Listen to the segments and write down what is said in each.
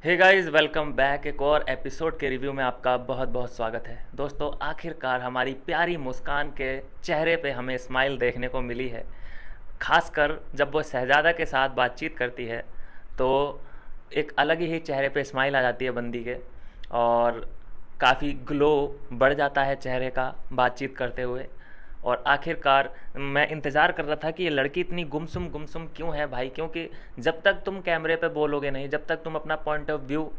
Hey guys, welcome back. एक और episode के रिव्यू में आपका बहुत बहुत स्वागत है। दोस्तों, आखिरकार हमारी प्यारी मुस्कान के चेहरे पे हमें स्माइल देखने को मिली है। खासकर जब वो शहज़ादा के साथ बातचीत करती है तो एक अलग ही चेहरे पे स्माइल आ जाती है बंदी के, और काफ़ी ग्लो बढ़ जाता है चेहरे का बातचीत करते हुए। और आखिरकार मैं इंतज़ार कर रहा था कि ये लड़की इतनी गुमसुम गुमसुम क्यों है भाई, क्योंकि जब तक तुम कैमरे पे बोलोगे नहीं, जब तक तुम अपना पॉइंट ऑफ व्यू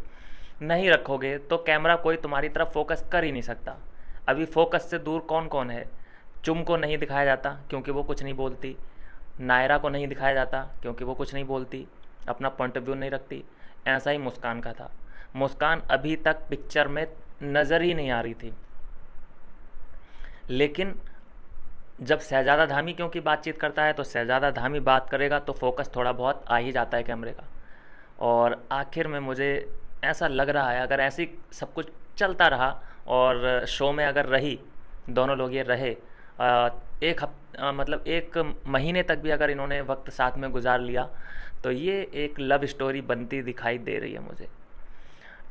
नहीं रखोगे तो कैमरा कोई तुम्हारी तरफ फोकस कर ही नहीं सकता। अभी फोकस से दूर कौन कौन है? चुम को नहीं दिखाया जाता क्योंकि वो कुछ नहीं बोलती। नायरा को नहीं दिखाया जाता क्योंकि वो कुछ नहीं बोलती, अपना पॉइंट ऑफ व्यू नहीं रखती। ऐसा ही मुस्कान का था। मुस्कान अभी तक पिक्चर में नज़र ही नहीं आ रही थी, लेकिन जब शहज़ादा धामी क्योंकि बातचीत करता है तो शहज़ादा धामी बात करेगा तो फोकस थोड़ा बहुत आ ही जाता है कैमरे का। और आखिर में मुझे ऐसा लग रहा है, अगर ऐसी सब कुछ चलता रहा और शो में अगर रही, दोनों लोग ये रहे, मतलब एक महीने तक भी अगर इन्होंने वक्त साथ में गुजार लिया तो ये एक लव स्टोरी बनती दिखाई दे रही है मुझे।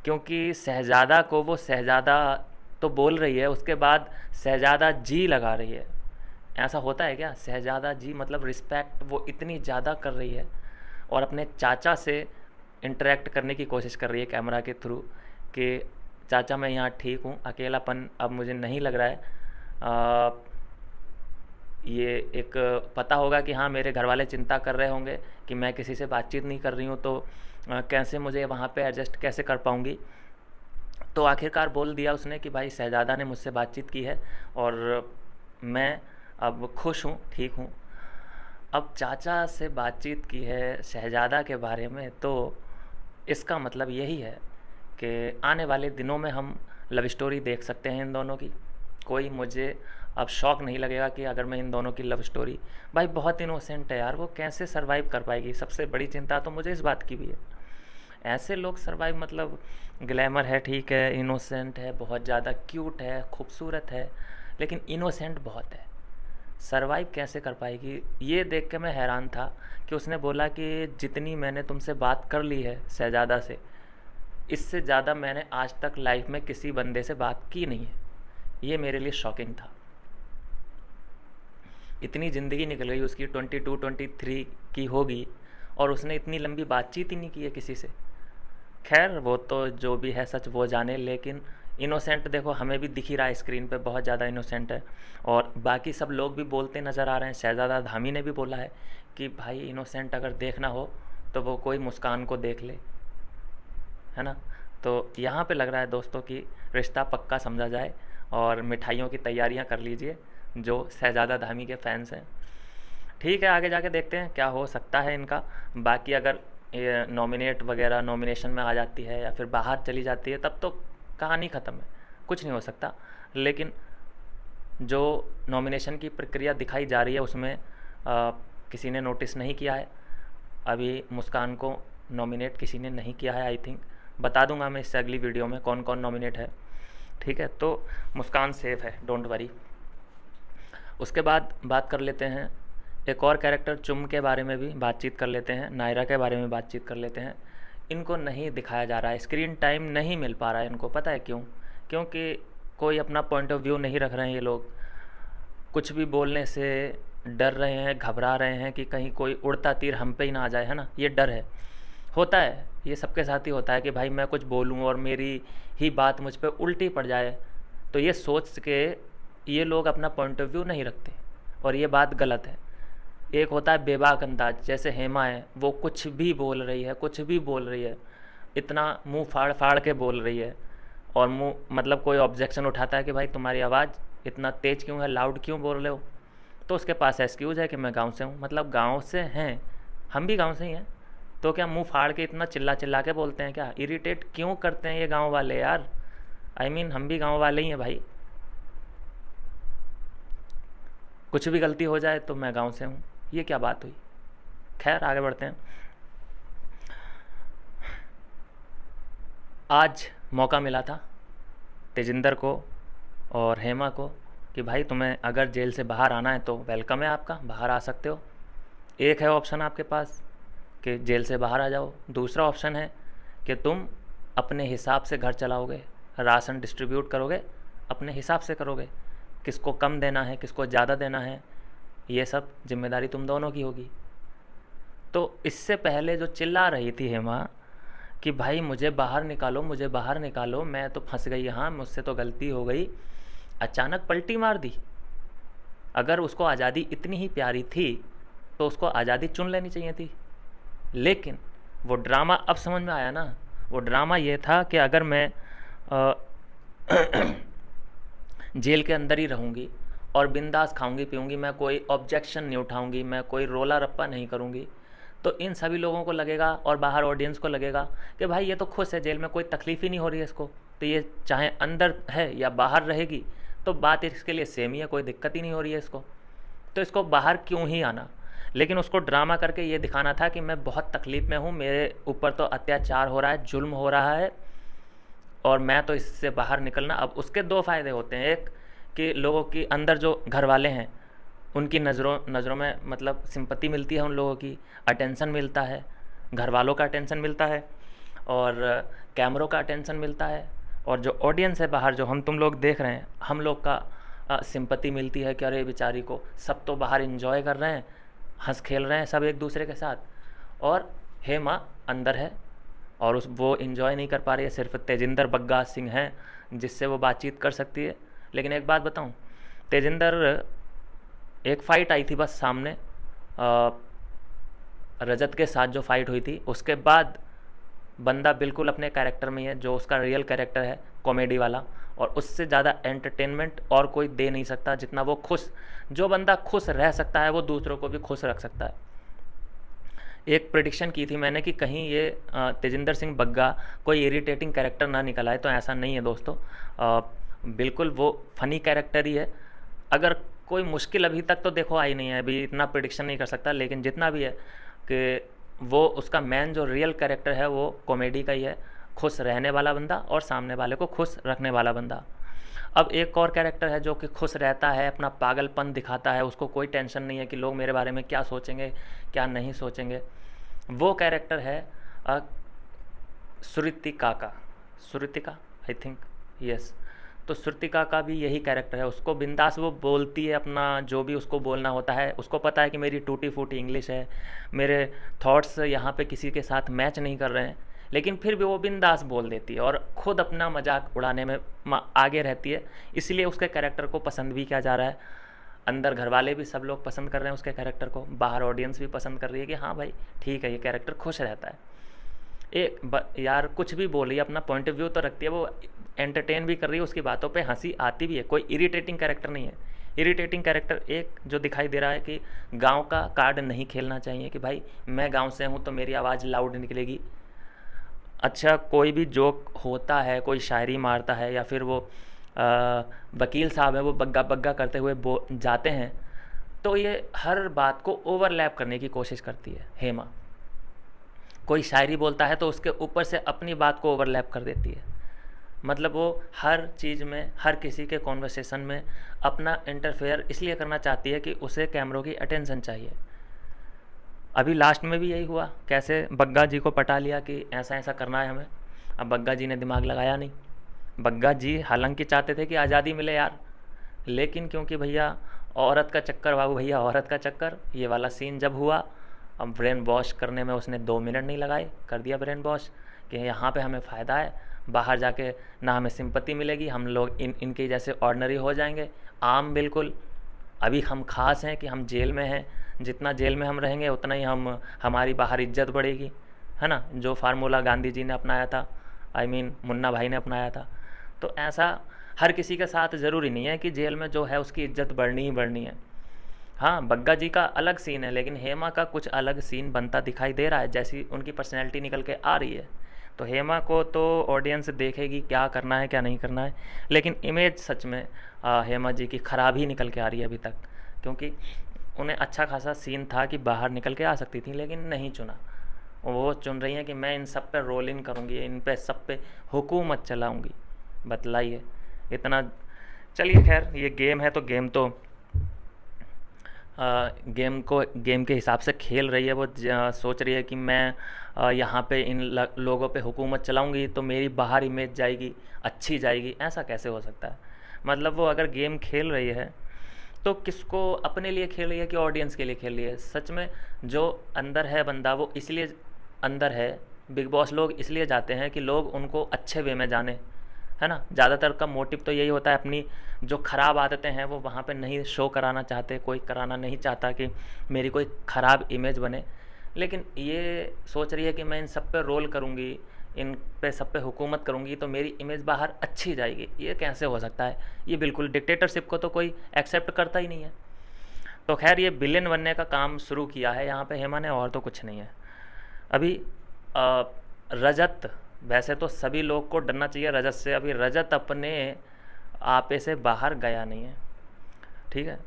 क्योंकि शहज़ादा को वो शहज़ादा तो बोल रही है, उसके बाद शहज़ादा जी लगा रही है। ऐसा होता है क्या? शहज़ादा जी मतलब रिस्पेक्ट वो इतनी ज़्यादा कर रही है और अपने चाचा से इंटरेक्ट करने की कोशिश कर रही है कैमरा के थ्रू कि चाचा मैं यहाँ ठीक हूँ, अकेलापन अब मुझे नहीं लग रहा है। आ, ये एक पता होगा कि हाँ मेरे घर वाले चिंता कर रहे होंगे कि मैं किसी से बातचीत नहीं कर रही हूँ, तो कैसे मुझे वहाँ पे एडजस्ट कैसे कर पाऊँगी। तो आखिरकार बोल दिया उसने कि भाई शहज़ादा ने मुझसे बातचीत की है और मैं अब खुश हूँ, ठीक हूँ। अब चाचा से बातचीत की है शहज़ादा के बारे में, तो इसका मतलब यही है कि आने वाले दिनों में हम लव स्टोरी देख सकते हैं इन दोनों की। कोई मुझे अब शौक नहीं लगेगा कि अगर मैं इन दोनों की लव स्टोरी, भाई बहुत इनोसेंट है यार, वो कैसे सरवाइव कर पाएगी? सबसे बड़ी चिंता तो मुझे इस बात की भी है। ऐसे लोग सरवाइव, मतलब ग्लैमर है, ठीक है, इनोसेंट है, बहुत ज़्यादा क्यूट है, खूबसूरत है, लेकिन इनोसेंट बहुत है, सरवाइव कैसे कर पाएगी? ये देख के मैं हैरान था कि उसने बोला कि जितनी मैंने तुमसे बात कर ली है शहज़ादा से, इससे ज़्यादा मैंने आज तक लाइफ में किसी बंदे से बात की नहीं है। ये मेरे लिए शॉकिंग था। इतनी ज़िंदगी निकल गई उसकी, 22-23 की होगी, और उसने इतनी लंबी बातचीत ही नहीं की है किसी से। खैर वो तो जो भी है सच वो जाने, लेकिन इनोसेंट देखो हमें भी दिख ही रहा है स्क्रीन पे, बहुत ज़्यादा इनोसेंट है। और बाकी सब लोग भी बोलते नज़र आ रहे हैं, शहज़ादा धामी ने भी बोला है कि भाई इनोसेंट अगर देखना हो तो वो कोई मुस्कान को देख ले, है ना। तो यहाँ पे लग रहा है दोस्तों कि रिश्ता पक्का समझा जाए और मिठाइयों की तैयारियाँ कर लीजिए जो शहज़ादा धामी के फैंस हैं। ठीक है, आगे जाके देखते हैं क्या हो सकता है इनका। बाकी अगर ये नॉमिनेट वगैरह नॉमिनेशन में आ जाती है या फिर बाहर चली जाती है तब तो कहानी ख़त्म है, कुछ नहीं हो सकता। लेकिन जो नॉमिनेशन की प्रक्रिया दिखाई जा रही है उसमें किसी ने नोटिस नहीं किया है। अभी मुस्कान को नॉमिनेट किसी ने नहीं किया है, आई थिंक। बता दूंगा मैं इससे अगली वीडियो में कौन कौन नॉमिनेट है। ठीक है, तो मुस्कान सेफ़ है, डोंट वरी। उसके बाद बात कर लेते हैं एक और कैरेक्टर चुम के बारे में भी बातचीत कर लेते हैं, नायरा के बारे में बातचीत कर लेते हैं। इनको नहीं दिखाया जा रहा है, स्क्रीन टाइम नहीं मिल पा रहा है इनको, पता है क्यों? क्योंकि कोई अपना पॉइंट ऑफ व्यू नहीं रख रहे हैं ये लोग। कुछ भी बोलने से डर रहे हैं, घबरा रहे हैं कि कहीं कोई उड़ता तीर हम पे ही ना आ जाए, है ना, ये डर है। होता है, ये सबके साथ ही होता है कि भाई मैं कुछ बोलूँ और मेरी ही बात मुझ पे उल्टी पड़ जाए, तो ये सोच के ये लोग अपना पॉइंट ऑफ व्यू नहीं रखते, और ये बात गलत है। एक होता है बेबाक अंदाज, जैसे हेमा है, वो कुछ भी बोल रही है, कुछ भी बोल रही है, इतना मुंह फाड़ फाड़ के बोल रही है, और मुंह मतलब कोई ऑब्जेक्शन उठाता है कि भाई तुम्हारी आवाज़ इतना तेज़ क्यों है, लाउड क्यों बोल रहे हो, तो उसके पास एक्सक्यूज़ है कि मैं गांव से हूँ। मतलब गांव से हैं, हम भी गांव से ही हैं, तो क्या मुंह फाड़ के इतना चिल्ला चिल्ला के बोलते हैं क्या? इरिटेट क्यों करते हैं ये गांव वाले यार? आई मीन हम भी गांव वाले ही हैं भाई। कुछ भी गलती हो जाए तो मैं गांव से हूँ, ये क्या बात हुई? खैर आगे बढ़ते हैं। आज मौका मिला था तेजिंदर को और हेमा को कि भाई तुम्हें अगर जेल से बाहर आना है तो वेलकम है आपका, बाहर आ सकते हो। एक है ऑप्शन आपके पास कि जेल से बाहर आ जाओ, दूसरा ऑप्शन है कि तुम अपने हिसाब से घर चलाओगे, राशन डिस्ट्रीब्यूट करोगे अपने हिसाब से करोगे, किसको कम देना है किसको ज़्यादा देना है, ये सब जिम्मेदारी तुम दोनों की होगी। तो इससे पहले जो चिल्ला रही थी हेमा कि भाई मुझे बाहर निकालो मुझे बाहर निकालो, मैं तो फंस गई यहाँ, मुझसे तो गलती हो गई, अचानक पलटी मार दी। अगर उसको आज़ादी इतनी ही प्यारी थी तो उसको आज़ादी चुन लेनी चाहिए थी। लेकिन वो ड्रामा अब समझ में आया ना, वो ड्रामा ये था कि अगर मैं अ, जेल के अंदर ही रहूँगी और बिंदास खाऊंगी पीऊँगी, मैं कोई ऑब्जेक्शन नहीं उठाऊंगी, मैं कोई रोला रप्पा नहीं करूँगी, तो इन सभी लोगों को लगेगा और बाहर ऑडियंस को लगेगा कि भाई ये तो खुश है, जेल में कोई तकलीफ़ ही नहीं हो रही है इसको, तो ये चाहे अंदर है या बाहर रहेगी तो बात इसके लिए सेम ही है, कोई दिक्कत ही नहीं हो रही है इसको, तो इसको बाहर क्यों ही आना। लेकिन उसको ड्रामा करके ये दिखाना था कि मैं बहुत तकलीफ़ में हूँ, मेरे ऊपर तो अत्याचार हो रहा है, जुल्म हो रहा है और मैं तो इससे बाहर निकलना। अब उसके दो फ़ायदे होते हैं, एक कि लोगों की अंदर जो घर वाले हैं उनकी नज़रों में मतलब सिंपत्ति मिलती है, उन लोगों की अटेंशन मिलता है, घर वालों का अटेंशन मिलता है और कैमरों का अटेंशन मिलता है, और जो ऑडियंस है बाहर जो हम तुम लोग देख रहे हैं हम लोग का सिंपत्ति मिलती है कि अरे बेचारी को, सब तो बाहर इंजॉय कर रहे हैं, हंस खेल रहे हैं सब एक दूसरे के साथ, और हेमा अंदर है और उस वो इन्जॉय नहीं कर पा रही है, सिर्फ तेजिंदर बग्गा सिंह हैं जिससे वो बातचीत कर सकती है। लेकिन एक बात बताऊं, तेजिंदर एक फ़ाइट आई थी बस सामने, रजत के साथ जो फाइट हुई थी उसके बाद बंदा बिल्कुल अपने कैरेक्टर में ही है, जो उसका रियल कैरेक्टर है कॉमेडी वाला, और उससे ज़्यादा एंटरटेनमेंट और कोई दे नहीं सकता जितना वो खुश, जो बंदा खुश रह सकता है वो दूसरों को भी खुश रख सकता है। एक प्रिडिक्शन की थी मैंने कि कहीं ये तेजिंदर सिंह बग्गा कोई इरिटेटिंग कैरेक्टर ना निकल आए, तो ऐसा नहीं है दोस्तों, बिल्कुल वो फ़नी कैरेक्टर ही है। अगर कोई मुश्किल अभी तक तो देखो आई नहीं है, अभी इतना प्रिडिक्शन नहीं कर सकता, लेकिन जितना भी है कि वो उसका मेन जो रियल कैरेक्टर है वो कॉमेडी का ही है, खुश रहने वाला बंदा और सामने वाले को खुश रखने वाला बंदा। अब एक और कैरेक्टर है जो कि खुश रहता है, अपना पागलपन दिखाता है, उसको कोई टेंशन नहीं है कि लोग मेरे बारे में क्या सोचेंगे क्या नहीं सोचेंगे, वो कैरेक्टर है श्रुतिका का, श्रुतिका आई थिंक, यस। तो श्रुतिका का भी यही कैरेक्टर है, उसको बिंदास वो बोलती है अपना जो भी उसको बोलना होता है, उसको पता है कि मेरी टूटी फूटी इंग्लिश है, मेरे थॉट्स यहाँ पे किसी के साथ मैच नहीं कर रहे हैं, लेकिन फिर भी वो बिंदास बोल देती है और ख़ुद अपना मजाक उड़ाने में आगे रहती है। इसलिए उसके कैरेक्टर को पसंद भी किया जा रहा है, अंदर घर वाले भी सब लोग पसंद कर रहे हैं उसके कैरेक्टर को, बाहर ऑडियंस भी पसंद कर रही है कि हाँ भाई ठीक है ये कैरेक्टर खुश रहता है, यार कुछ भी बोल रही है, अपना पॉइंट ऑफ व्यू तो रखती है, वो एंटरटेन भी कर रही है, उसकी बातों पे हंसी आती भी है, कोई इरिटेटिंग कैरेक्टर नहीं है। इरिटेटिंग कैरेक्टर एक जो दिखाई दे रहा है कि गांव का कार्ड नहीं खेलना चाहिए कि भाई मैं गांव से हूँ तो मेरी आवाज़ लाउड निकलेगी। अच्छा कोई भी जोक होता है, कोई शायरी मारता है या फिर वो वकील साहब है वो बग्गा बग्गा करते हुए जाते हैं, तो ये हर बात को ओवरलैप करने की कोशिश करती है हेमा। कोई शायरी बोलता है तो उसके ऊपर से अपनी बात को ओवरलैप कर देती है, मतलब वो हर चीज़ में हर किसी के कॉन्वर्सेशन में अपना इंटरफेयर इसलिए करना चाहती है कि उसे कैमरों की अटेंशन चाहिए। अभी लास्ट में भी यही हुआ, कैसे बग्गा जी को पटा लिया कि ऐसा ऐसा करना है हमें, अब बग्गा जी ने दिमाग लगाया नहीं, बग्गा जी हालांकि चाहते थे कि आज़ादी मिले यार, लेकिन क्योंकि भैया औरत का चक्कर, बाबू भैया औरत का चक्कर, ये वाला सीन जब हुआ, अब ब्रेन वॉश करने में उसने 2 मिनट नहीं लगाए, कर दिया ब्रेन वॉश कि यहाँ पे हमें फ़ायदा है, बाहर जाके ना हमें सिंपत्ति मिलेगी, हम लोग इनके जैसे ऑर्डनरी हो जाएंगे, आम बिल्कुल। अभी हम खास हैं कि हम जेल में हैं, जितना जेल में हम रहेंगे उतना ही हमारी बाहर इज्जत बढ़ेगी, है ना, जो फार्मूला गांधी जी ने अपनाया था, आई मीन मुन्ना भाई ने अपनाया था। तो ऐसा हर किसी के साथ ज़रूरी नहीं है कि जेल में जो है उसकी इज्जत बढ़नी ही बढ़नी है। हाँ बग्गा जी का अलग सीन है, लेकिन हेमा का कुछ अलग सीन बनता दिखाई दे रहा है, जैसी उनकी पर्सनैलिटी निकल के आ रही है। तो हेमा को तो ऑडियंस देखेगी क्या करना है क्या नहीं करना है, लेकिन इमेज सच में हेमा जी की ख़राब ही निकल के आ रही है अभी तक, क्योंकि उन्हें अच्छा खासा सीन था कि बाहर निकल के आ सकती थी, लेकिन नहीं चुना। वो चुन रही हैं कि मैं इन सब पे रोल इन करूँगी, इन पे सब पे हुकूमत चलाऊँगी। बतलाइए इतना। चलिए खैर ये गेम है तो गेम तो गेम के हिसाब से खेल रही है, वो सोच रही है कि मैं यहाँ पे इन लोगों पे हुकूमत चलाऊंगी तो मेरी बाहर इमेज जाएगी, अच्छी जाएगी। ऐसा कैसे हो सकता है? मतलब वो अगर गेम खेल रही है तो किसको, अपने लिए खेल रही है कि ऑडियंस के लिए खेल रही है? सच में जो अंदर है बंदा वो इसलिए अंदर है, बिग बॉस लोग इसलिए जाते हैं कि लोग उनको अच्छे वे में जाने, है ना? ज़्यादातर का मोटिव तो यही होता है, अपनी जो ख़राब आदतें हैं वो वहाँ पे नहीं शो कराना चाहते, कोई कराना नहीं चाहता कि मेरी कोई ख़राब इमेज बने। लेकिन ये सोच रही है कि मैं इन सब पे रोल करूँगी, इन पे सब पे हुकूमत करूँगी तो मेरी इमेज बाहर अच्छी जाएगी। ये कैसे हो सकता है? ये बिल्कुल, डिक्टेटरशिप को तो कोई एक्सेप्ट करता ही नहीं है। तो खैर ये विलेन बनने का काम शुरू किया है यहाँ पे हेमा ने, और तो कुछ नहीं है। अभी अ, रजत, वैसे तो सभी लोग को डरना चाहिए रजत से। अभी रजत अपने आपे से बाहर गया नहीं है, ठीक है?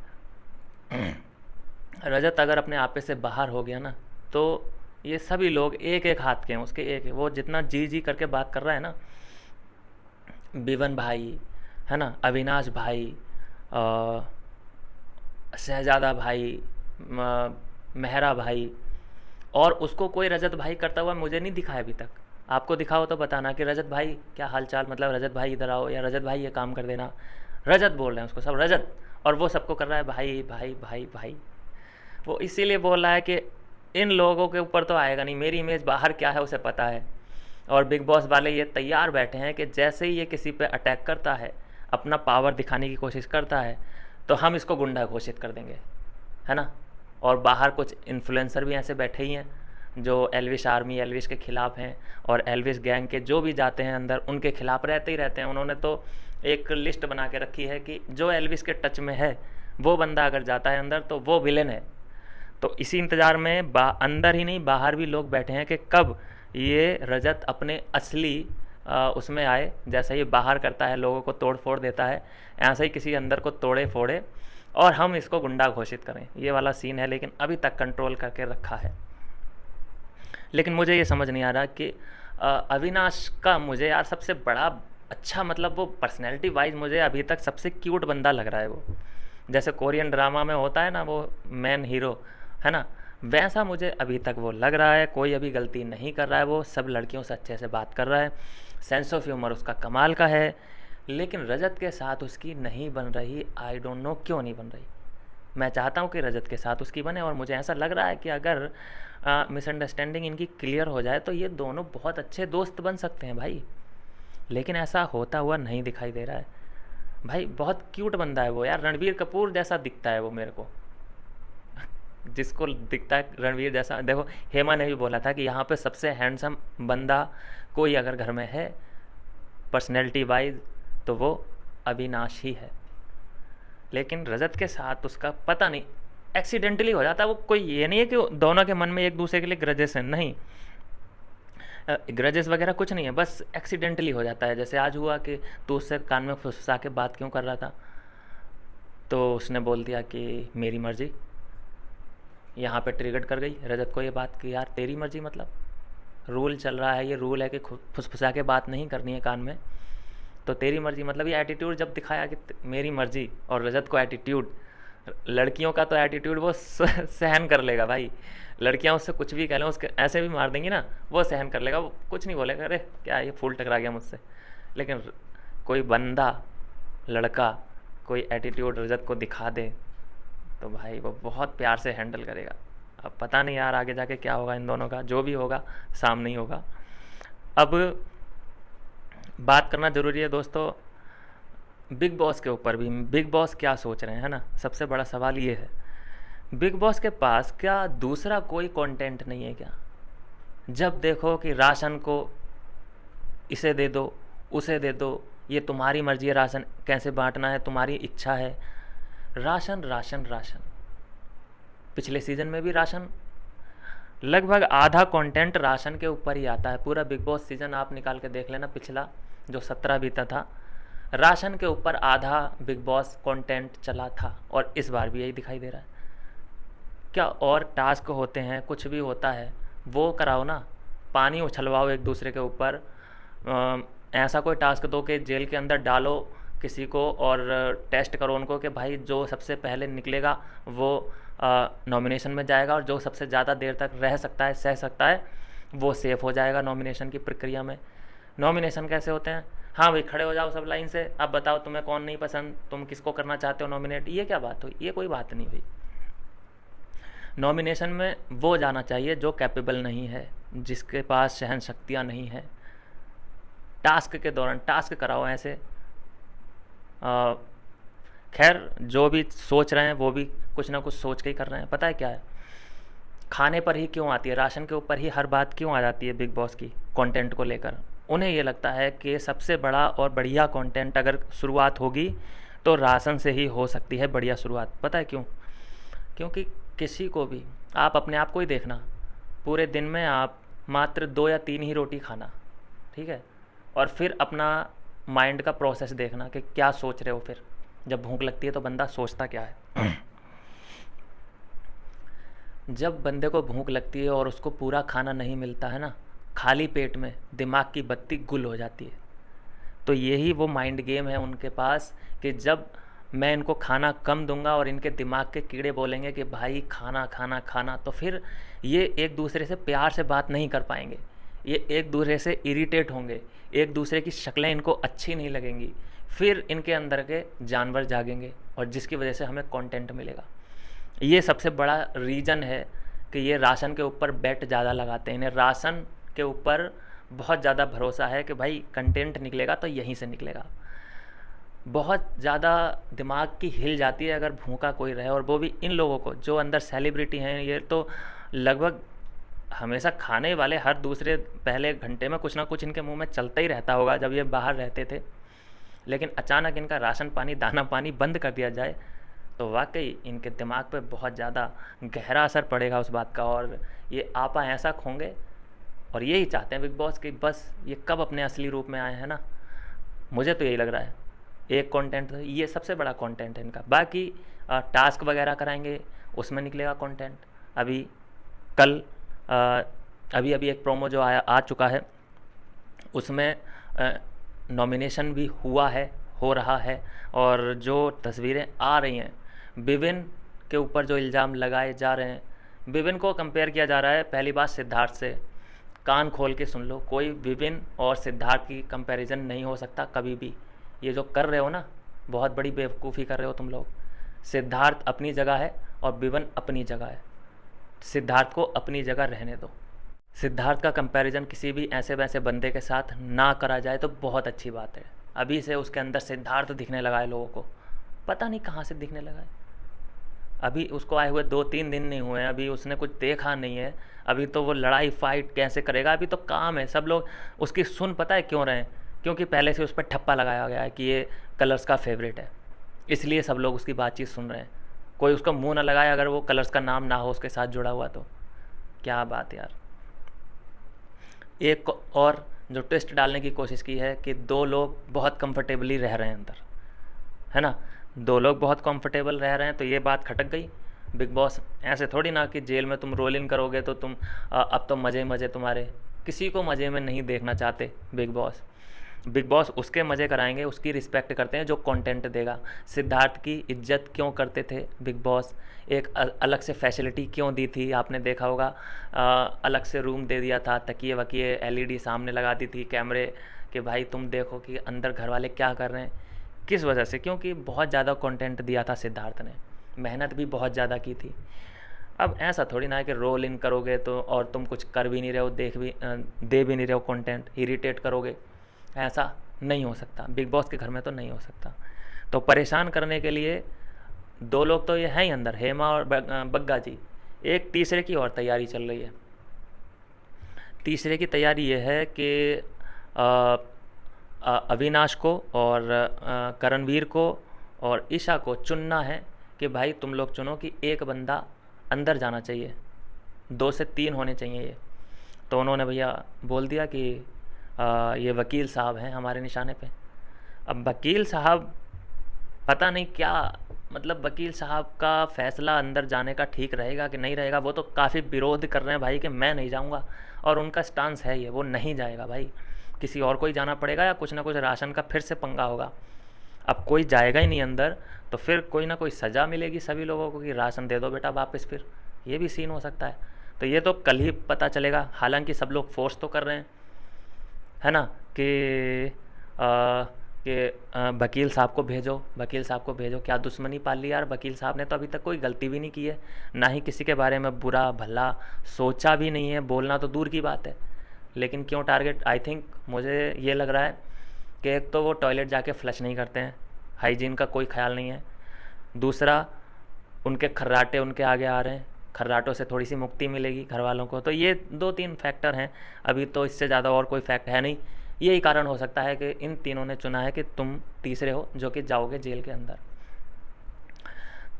रजत अगर अपने आपे से बाहर हो गया ना तो ये सभी लोग एक एक हाथ के हैं उसके, एक वो जितना जी जी करके बात कर रहा है ना, बिवन भाई, है ना, अविनाश भाई, शहजादा भाई, मेहरा भाई, और उसको कोई रजत भाई करता हुआ मुझे नहीं दिखा है अभी तक। आपको दिखा हो तो बताना कि रजत भाई क्या हाल चाल, मतलब रजत भाई इधर आओ, या रजत भाई ये काम कर देना। रजत बोल रहे हैं उसको सब, रजत, और वो सबको कर रहा है भाई भाई भाई भाई। वो इसीलिए बोल रहा है कि इन लोगों के ऊपर तो आएगा नहीं, मेरी इमेज बाहर क्या है उसे पता है। और बिग बॉस वाले ये तैयार बैठे हैं कि जैसे ही ये किसी पे अटैक करता है, अपना पावर दिखाने की कोशिश करता है, तो हम इसको गुंडा घोषित कर देंगे, है ना? और बाहर कुछ इन्फ्लुएंसर भी ऐसे बैठे ही हैं जो एल्विश आर्मी, एल्विश के ख़िलाफ़ हैं, और एल्विश गैंग के जो भी जाते हैं अंदर उनके ख़िलाफ़ रहते ही रहते हैं। उन्होंने तो एक लिस्ट बना के रखी है कि जो एल्विश के टच में है वो बंदा अगर जाता है अंदर तो वो विलेन है। तो इसी इंतज़ार में अंदर ही नहीं बाहर भी लोग बैठे हैं कि कब ये रजत अपने असली उसमें आए। जैसे ये बाहर करता है, लोगों को तोड़ फोड़ देता है, ऐसे ही किसी अंदर को तोड़े फोड़े और हम इसको गुंडा घोषित करें। ये वाला सीन है, लेकिन अभी तक कंट्रोल करके रखा है। लेकिन मुझे ये समझ नहीं आ रहा कि अविनाश का मुझे यार सबसे बड़ा अच्छा, मतलब वो पर्सनैलिटी वाइज मुझे अभी तक सबसे क्यूट बंदा लग रहा है वो। जैसे कोरियन ड्रामा में होता है ना वो मेन हीरो, है ना, वैसा मुझे अभी तक वो लग रहा है। कोई अभी गलती नहीं कर रहा है, वो सब लड़कियों से अच्छे से बात कर रहा है, सेंस ऑफ ह्यूमर उसका कमाल का है। लेकिन रजत के साथ उसकी नहीं बन रही, आई डोंट नो क्यों नहीं बन रही। मैं चाहता हूँ कि रजत के साथ उसकी बने, और मुझे ऐसा लग रहा है कि अगर मिसअंडरस्टैंडिंग इनकी क्लियर हो जाए तो ये दोनों बहुत अच्छे दोस्त बन सकते हैं भाई। लेकिन ऐसा होता हुआ नहीं दिखाई दे रहा है भाई। बहुत क्यूट बंदा है वो यार, रणवीर कपूर जैसा दिखता है वो मेरे को। जिसको दिखता है रणवीर जैसा, देखो हेमा ने भी बोला था कि यहाँ पे सबसे हैंडसम बंदा कोई अगर घर में है पर्सनैलिटी वाइज तो वो अविनाश ही है। लेकिन रजत के साथ उसका पता नहीं एक्सीडेंटली हो जाता है। वो कोई ये नहीं है कि दोनों के मन में एक दूसरे के लिए ग्रजेस है, नहीं, ग्रजेस वगैरह कुछ नहीं है, बस एक्सीडेंटली हो जाता है। जैसे आज हुआ कि तू उससे कान में फुसफुसा के बात क्यों कर रहा था, तो उसने बोल दिया कि मेरी मर्ज़ी। यहाँ पे ट्रिगर्ड कर गई रजत को ये बात कि यार तेरी मर्ज़ी, मतलब रूल चल रहा है, ये रूल है कि फुसफुसा के बात नहीं करनी है कान में, तो तेरी मर्ज़ी। मतलब ये एटीट्यूड जब दिखाया कि मेरी मर्ज़ी, और रजत को एटीट्यूड, लड़कियों का तो एटीट्यूड वो सहन कर लेगा भाई। लड़कियां उससे कुछ भी कह लें, उसके ऐसे भी मार देंगी ना, वो सहन कर लेगा, वो कुछ नहीं बोलेगा, अरे क्या ये फूल टकरा गया मुझसे। लेकिन कोई बंदा, लड़का, कोई एटीट्यूड रजत को दिखा दे तो भाई वो बहुत प्यार से हैंडल करेगा। अब पता नहीं यार आगे जाके क्या होगा इन दोनों का, जो भी होगा सामने ही होगा। अब बात करना ज़रूरी है दोस्तों बिग बॉस के ऊपर भी। बिग बॉस क्या सोच रहे हैं, है ना? सबसे बड़ा सवाल ये है, बिग बॉस के पास क्या दूसरा कोई कंटेंट नहीं है क्या? जब देखो कि राशन को इसे दे दो, उसे दे दो, ये तुम्हारी मर्जी है, राशन कैसे बांटना है तुम्हारी इच्छा है। राशन राशन राशन, पिछले सीज़न में भी राशन, लगभग आधा कंटेंट राशन के ऊपर ही आता है। पूरा बिग बॉस सीज़न आप निकाल के देख लेना, पिछला जो 17 बीता था, राशन के ऊपर आधा बिग बॉस कंटेंट चला था, और इस बार भी यही दिखाई दे रहा है। क्या और टास्क होते हैं, कुछ भी होता है वो कराओ ना, पानी उछलवाओ एक दूसरे के ऊपर, ऐसा कोई टास्क दो कि जेल के अंदर डालो किसी को और टेस्ट करो उनको कि भाई जो सबसे पहले निकलेगा वो नॉमिनेशन में जाएगा, और जो सबसे ज़्यादा देर तक रह सकता है, सह सकता है, वो सेफ हो जाएगा नॉमिनेशन की प्रक्रिया में। नॉमिनेशन कैसे होते हैं? हाँ भाई, खड़े हो जाओ सब लाइन से, अब बताओ तुम्हें कौन नहीं पसंद, तुम किसको करना चाहते हो नॉमिनेट। ये क्या बात हुई? ये कोई बात नहीं हुई। नॉमिनेशन में वो जाना चाहिए जो कैपेबल नहीं है, जिसके पास सहन शक्तियाँ नहीं है। टास्क के दौरान टास्क कराओ ऐसे। खैर, जो भी सोच रहे हैं वो भी कुछ ना कुछ सोच के ही कर रहे हैं। पता है क्या है, खाने पर ही क्यों आती है, राशन के ऊपर ही हर बात क्यों आ जाती है बिग बॉस की कंटेंट को लेकर? उन्हें ये लगता है कि सबसे बड़ा और बढ़िया कंटेंट अगर शुरुआत होगी तो राशन से ही हो सकती है बढ़िया शुरुआत। पता है क्यों? क्योंकि किसी को भी, आप अपने आप को ही देखना, पूरे दिन में आप मात्र 2 या 3 ही रोटी खाना, ठीक है? और फिर अपना माइंड का प्रोसेस देखना कि क्या सोच रहे हो। फिर जब भूख लगती है तो बंदा सोचता क्या है? जब बंदे को भूख लगती है और उसको पूरा खाना नहीं मिलता है ना, खाली पेट में दिमाग की बत्ती गुल हो जाती है। तो यही वो माइंड गेम है उनके पास कि जब मैं इनको खाना कम दूंगा और इनके दिमाग के कीड़े बोलेंगे कि भाई खाना खाना खाना, तो फिर ये एक दूसरे से प्यार से बात नहीं कर पाएंगे, ये एक दूसरे से इरिटेट होंगे, एक दूसरे की शक्लें इनको अच्छी नहीं लगेंगी, फिर इनके अंदर के जानवर जागेंगे और जिसकी वजह से हमें कंटेंट मिलेगा। ये सबसे बड़ा रीज़न है कि ये राशन के ऊपर बेट ज़्यादा लगाते हैं। इन्हें राशन के ऊपर बहुत ज़्यादा भरोसा है कि भाई कंटेंट निकलेगा तो यहीं से निकलेगा। बहुत ज़्यादा दिमाग की हिल जाती है अगर भूखा कोई रहे, और वो भी इन लोगों को जो अंदर सेलिब्रिटी हैं। ये तो लगभग हमेशा खाने वाले, हर दूसरे पहले घंटे में कुछ ना कुछ इनके मुंह में चलता ही रहता होगा जब ये बाहर रहते थे। लेकिन अचानक इनका राशन पानी, दाना पानी बंद कर दिया जाए तो वाकई इनके दिमाग पे बहुत ज़्यादा गहरा असर पड़ेगा उस बात का, और ये आपा ऐसा खोंगे। और यही चाहते हैं बिग बॉस कि बस ये कब अपने असली रूप में आए हैं ना। मुझे तो यही लग रहा है। एक कंटेंट ये सबसे बड़ा कंटेंट है इनका। बाकी टास्क वगैरह कराएंगे, उसमें निकलेगा कंटेंट। अभी कल अभी अभी एक प्रोमो जो आ चुका है, उसमें नॉमिनेशन भी हुआ है, हो रहा है, और जो तस्वीरें आ रही हैं विविन के ऊपर जो इल्ज़ाम लगाए जा रहे हैं, विविन को कंपेयर किया जा रहा है पहली बात सिद्धार्थ से। कान खोल के सुन लो, कोई विविन और सिद्धार्थ की कंपैरिजन नहीं हो सकता कभी भी। ये जो कर रहे हो ना, बहुत बड़ी बेवकूफ़ी कर रहे हो तुम लोग। सिद्धार्थ अपनी जगह है और विविन अपनी जगह है। सिद्धार्थ को अपनी जगह रहने दो। सिद्धार्थ का कंपैरिजन किसी भी ऐसे वैसे बंदे के साथ ना करा जाए तो बहुत अच्छी बात है। अभी से उसके अंदर सिद्धार्थ दिखने लगा है लोगों को, पता नहीं कहाँ से दिखने लगा है। अभी उसको आए हुए 2-3 दिन नहीं हुए हैं, अभी उसने कुछ देखा नहीं है। अभी तो वो लड़ाई फाइट कैसे करेगा, अभी तो काम है। सब लोग उसकी सुन पता है क्यों रहे हैं? क्योंकि पहले से उस पर ठप्पा लगाया गया है कि ये कलर्स का फेवरेट है, इसलिए सब लोग उसकी बातचीत सुन रहे हैं। कोई उसका मुंह ना लगाए अगर वो कलर्स का नाम ना हो उसके साथ जुड़ा हुआ तो। क्या बात यार। एक और जो ट्विस्ट डालने की कोशिश की है कि 2 लोग बहुत कंफर्टेबली रह रहे हैं अंदर, है ना। 2 लोग बहुत कंफर्टेबल रह रहे हैं तो ये बात खटक गई। बिग बॉस ऐसे थोड़ी ना कि जेल में तुम रोल इन करोगे तो तुम अब तो मज़े मज़े तुम्हारे। किसी को मज़े में नहीं देखना चाहते बिग बॉस। बिग बॉस उसके मज़े कराएंगे, उसकी रिस्पेक्ट करते हैं जो कंटेंट देगा। सिद्धार्थ की इज्जत क्यों करते थे बिग बॉस? एक अलग से फैसिलिटी क्यों दी थी? आपने देखा होगा, अलग से रूम दे दिया था, तकिए वकिए एलईडी सामने लगा दी थी, कैमरे कि भाई तुम देखो कि अंदर घर वाले क्या कर रहे हैं। किस वजह से? क्योंकि बहुत ज़्यादा कंटेंट दिया था सिद्धार्थ ने, मेहनत भी बहुत ज़्यादा की थी। अब ऐसा थोड़ी ना है कि रोल इन करोगे तो और तुम कुछ कर भी नहीं रहे हो, दे भी नहीं रहे हो कंटेंट, इरिटेट करोगे। ऐसा नहीं हो सकता, बिग बॉस के घर में तो नहीं हो सकता। तो परेशान करने के लिए 2 लोग तो ये हैं ही अंदर, हेमा और बग्गा जी। एक तीसरे की और तैयारी चल रही है। तीसरे की तैयारी ये है कि अविनाश को और करणवीर को और ईशा को चुनना है कि भाई तुम लोग चुनो कि एक बंदा अंदर जाना चाहिए, 2 से 3 होने चाहिए ये। तो उन्होंने भैया बोल दिया कि ये वकील साहब हैं हमारे निशाने पे। अब वकील साहब पता नहीं क्या, मतलब वकील साहब का फ़ैसला अंदर जाने का ठीक रहेगा कि नहीं रहेगा। वो तो काफ़ी विरोध कर रहे हैं भाई कि मैं नहीं जाऊंगा, और उनका स्टांस है ये, वो नहीं जाएगा भाई। किसी और को ही जाना पड़ेगा या कुछ ना कुछ राशन का फिर से पंगा होगा। अब कोई जाएगा ही नहीं अंदर, तो फिर कोई ना कोई सज़ा मिलेगी सभी लोगों को कि राशन दे दो बेटा वापस, फिर ये भी सीन हो सकता है। तो ये तो कल ही पता चलेगा, हालांकि सब लोग फोर्स तो कर रहे हैं, है ना, कि वकील साहब को भेजो, वकील साहब को भेजो। क्या दुश्मनी पाल ली यार, वकील साहब ने तो अभी तक कोई गलती भी नहीं की है, ना ही किसी के बारे में बुरा भला सोचा भी नहीं है, बोलना तो दूर की बात है। लेकिन क्यों टारगेट, आई थिंक मुझे ये लग रहा है कि एक तो वो टॉयलेट जाके फ्लश नहीं करते हैं, हाइजीन का कोई ख्याल नहीं है। दूसरा, उनके खर्राटे उनके आगे आ रहे हैं, खर्राटों से थोड़ी सी मुक्ति मिलेगी घर वालों को। तो ये 2-3 फैक्टर हैं, अभी तो इससे ज़्यादा और कोई फैक्ट है नहीं। यही कारण हो सकता है कि इन तीनों ने चुना है कि तुम तीसरे हो जो कि जाओगे जेल के अंदर।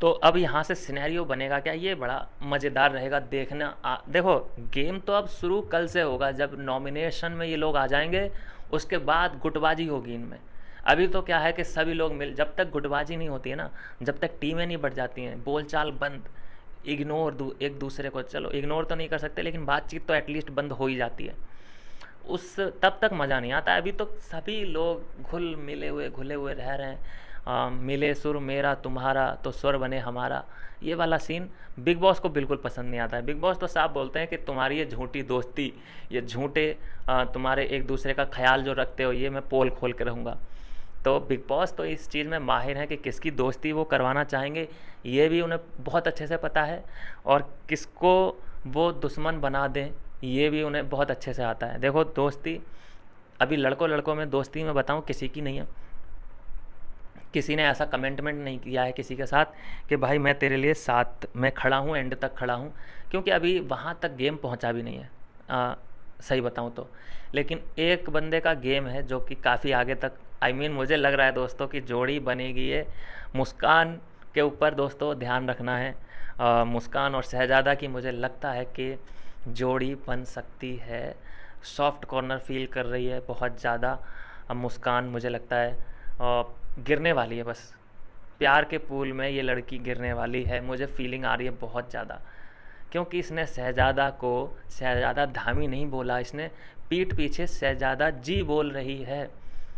तो अब यहाँ से सिनेरियो बनेगा क्या, ये बड़ा मज़ेदार रहेगा देखना। देखो, गेम तो अब शुरू कल से होगा, जब नॉमिनेशन में ये लोग आ जाएंगे उसके बाद गुटबाजी होगी इनमें। अभी तो क्या है कि सभी लोग मिल, जब तक गुटबाजी नहीं होती है ना, जब तक टीमें नहीं बढ़ जाती हैं, बोलचाल बंद, इग्नोर एक दूसरे को, चलो इग्नोर तो नहीं कर सकते लेकिन बातचीत तो एटलीस्ट बंद हो ही जाती है, उस तब तक मज़ा नहीं आता। अभी तो सभी लोग घुले हुए रह रहे हैं। मिले सुर मेरा तुम्हारा तो स्वर बने हमारा, ये वाला सीन बिग बॉस को बिल्कुल पसंद नहीं आता है। बिग बॉस तो साफ बोलते हैं कि तुम्हारी ये झूठी दोस्ती, ये झूठे तुम्हारे एक दूसरे का ख्याल जो रखते हो, ये मैं पोल खोल के रहूँगा। तो बिग बॉस तो इस चीज़ में माहिर हैं कि किसकी दोस्ती वो करवाना चाहेंगे, ये भी उन्हें बहुत अच्छे से पता है, और किसको वो दुश्मन बना दें ये भी उन्हें बहुत अच्छे से आता है। देखो, दोस्ती अभी लड़कों में दोस्ती मैं बताऊं किसी की नहीं है, किसी ने ऐसा कमेंटमेंट नहीं किया है किसी के साथ कि भाई मैं तेरे लिए साथ में खड़ा हूँ, एंड तक खड़ा हूँ, क्योंकि अभी वहाँ तक गेम पहुँचा भी नहीं है, सही बताऊँ तो। लेकिन एक बंदे का गेम है जो कि काफ़ी आगे तक, मुझे लग रहा है दोस्तों कि जोड़ी बनेगी ये मुस्कान के ऊपर। दोस्तों ध्यान रखना है, मुस्कान और शहजादा की मुझे लगता है कि जोड़ी बन सकती है। सॉफ्ट कॉर्नर फील कर रही है बहुत ज़्यादा। अब मुस्कान मुझे लगता है गिरने वाली है, बस प्यार के पूल में ये लड़की गिरने वाली है, मुझे फीलिंग आ रही है बहुत ज़्यादा। क्योंकि इसने शहजादा को शहजादा धामी नहीं बोला, इसने पीठ पीछे शहजादा जी बोल रही है।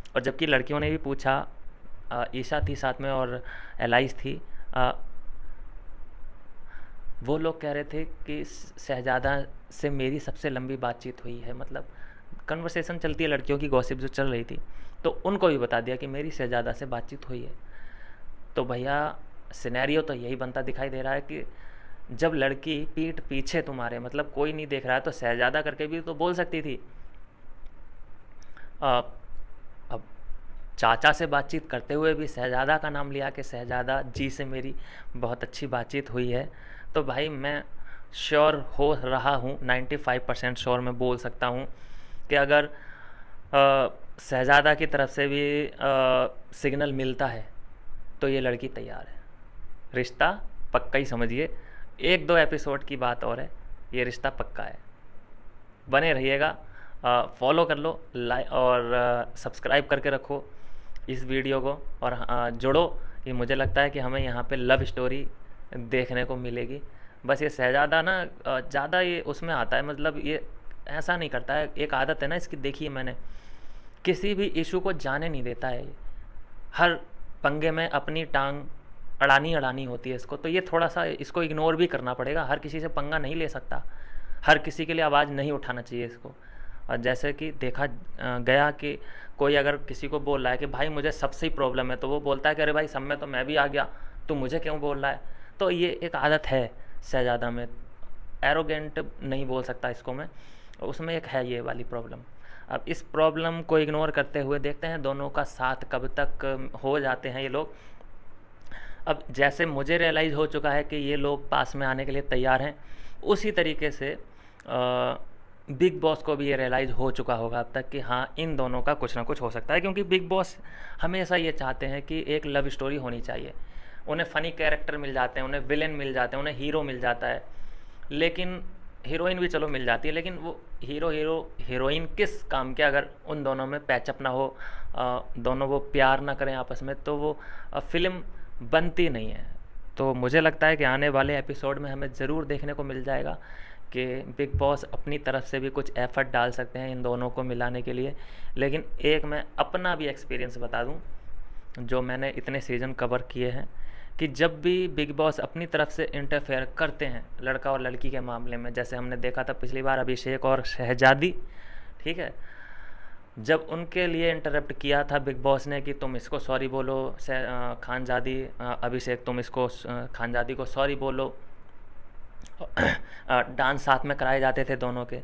और जबकि लड़कियों ने भी पूछा, ईशा थी साथ में और एलाइस थी, वो लोग कह रहे थे कि शहजादा से मेरी सबसे लंबी बातचीत हुई है, मतलब कन्वर्सेशन चलती है लड़कियों की, गॉसिप जो चल रही थी, तो उनको भी बता दिया कि मेरी शहजादा से बातचीत हुई है। तो भैया सिनेरियो तो यही बनता दिखाई दे रहा है कि जब लड़की पीठ पीछे तुम्हारे, मतलब कोई नहीं देख रहा है, तो शहजादा करके भी तो बोल सकती थी। अब चाचा से बातचीत करते हुए भी शहजादा का नाम लिया कि शहजादा जी से मेरी बहुत अच्छी बातचीत हुई है। तो भाई मैं श्योर हो रहा हूँ, 95% श्योर मैं बोल सकता हूँ कि अगर शहजादा की तरफ से भी सिग्नल मिलता है तो ये लड़की तैयार है, रिश्ता पक्का ही समझिए। 1-2 एपिसोड की बात और है, ये रिश्ता पक्का है। बने रहिएगा, फॉलो कर लो, लाइक और सब्सक्राइब करके रखो इस वीडियो को, और जुड़ो। ये मुझे लगता है कि हमें यहाँ पे लव स्टोरी देखने को मिलेगी। बस ये शहजादा ना ज़्यादा ये उसमें आता है, मतलब ये ऐसा नहीं करता है, एक आदत है ना इसकी, देखिए मैंने, किसी भी इशू को जाने नहीं देता है, हर पंगे में अपनी टांग अड़ानी होती है इसको। तो ये थोड़ा सा इसको इग्नोर भी करना पड़ेगा, हर किसी से पंगा नहीं ले सकता, हर किसी के लिए आवाज़ नहीं उठाना चाहिए इसको। और जैसे कि देखा गया कि कोई अगर किसी को बोल रहा है कि भाई मुझे सबसे ही प्रॉब्लम है, तो वो बोलता है कि अरे भाई सब में तो मैं भी आ गया, तू मुझे क्यों बोल रहा है। तो ये एक आदत है शहजादा में, एरोगेंट नहीं बोल सकता इसको मैं, उसमें एक है ये वाली प्रॉब्लम। अब इस प्रॉब्लम को इग्नोर करते हुए देखते हैं दोनों का साथ कब तक हो जाते हैं ये लोग। अब जैसे मुझे रियलाइज़ हो चुका है कि ये लोग पास में आने के लिए तैयार हैं, उसी तरीके से बिग बॉस को भी ये रियलाइज़ हो चुका होगा अब तक कि हाँ इन दोनों का कुछ ना कुछ हो सकता है। क्योंकि बिग बॉस हमेशा ये चाहते हैं कि एक लव स्टोरी होनी चाहिए, उन्हें फ़नी कैरेक्टर मिल जाते हैं, उन्हें विलेन मिल जाते हैं, उन्हें हीरो मिल जाता है, लेकिन हीरोइन भी चलो मिल जाती है, लेकिन वो हीरोइन किस काम के, अगर उन दोनों में पैचअप ना हो, दोनों वो प्यार ना करें आपस में, तो वो फिल्म बनती नहीं है। तो मुझे लगता है कि आने वाले एपिसोड में हमें ज़रूर देखने को मिल जाएगा कि बिग बॉस अपनी तरफ से भी कुछ एफ़र्ट डाल सकते हैं इन दोनों को मिलाने के लिए। लेकिन एक मैं अपना भी एक्सपीरियंस बता दूं, जो मैंने इतने सीज़न कवर किए हैं, कि जब भी बिग बॉस अपनी तरफ से इंटरफेयर करते हैं लड़का और लड़की के मामले में, जैसे हमने देखा था पिछली बार अभिषेक और शहजादी, ठीक है, जब उनके लिए इंटरप्ट किया था बिग बॉस ने कि तुम इसको सॉरी बोलो, खानजादी अभिषेक तुम इसको खानजादी को सॉरी बोलो, डांस साथ में कराए जाते थे दोनों के,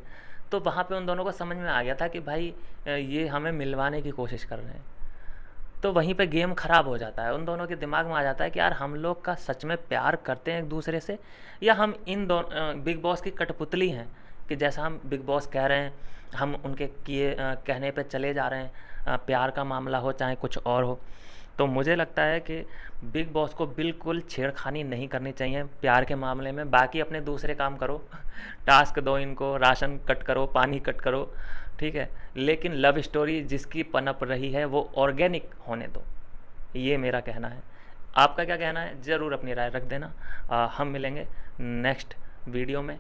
तो वहाँ पे उन दोनों को समझ में आ गया था कि भाई ये हमें मिलवाने की कोशिश कर रहे हैं। तो वहीं पे गेम ख़राब हो जाता है, उन दोनों के दिमाग में आ जाता है कि यार हम लोग का सच में प्यार करते हैं एक दूसरे से, या हम इन बिग बॉस की कठपुतली हैं, कि जैसा हम बिग बॉस कह रहे हैं हम उनके किए कहने पे चले जा रहे हैं, प्यार का मामला हो चाहे कुछ और हो। तो मुझे लगता है कि बिग बॉस को बिल्कुल छेड़खानी नहीं करनी चाहिए प्यार के मामले में। बाकी अपने दूसरे काम करो, टास्क दो इनको, राशन कट करो, पानी कट करो, ठीक है, लेकिन लव स्टोरी जिसकी पनप रही है वो ऑर्गेनिक होने दो, ये मेरा कहना है। आपका क्या कहना है ज़रूर अपनी राय रख देना। हम मिलेंगे नेक्स्ट वीडियो में।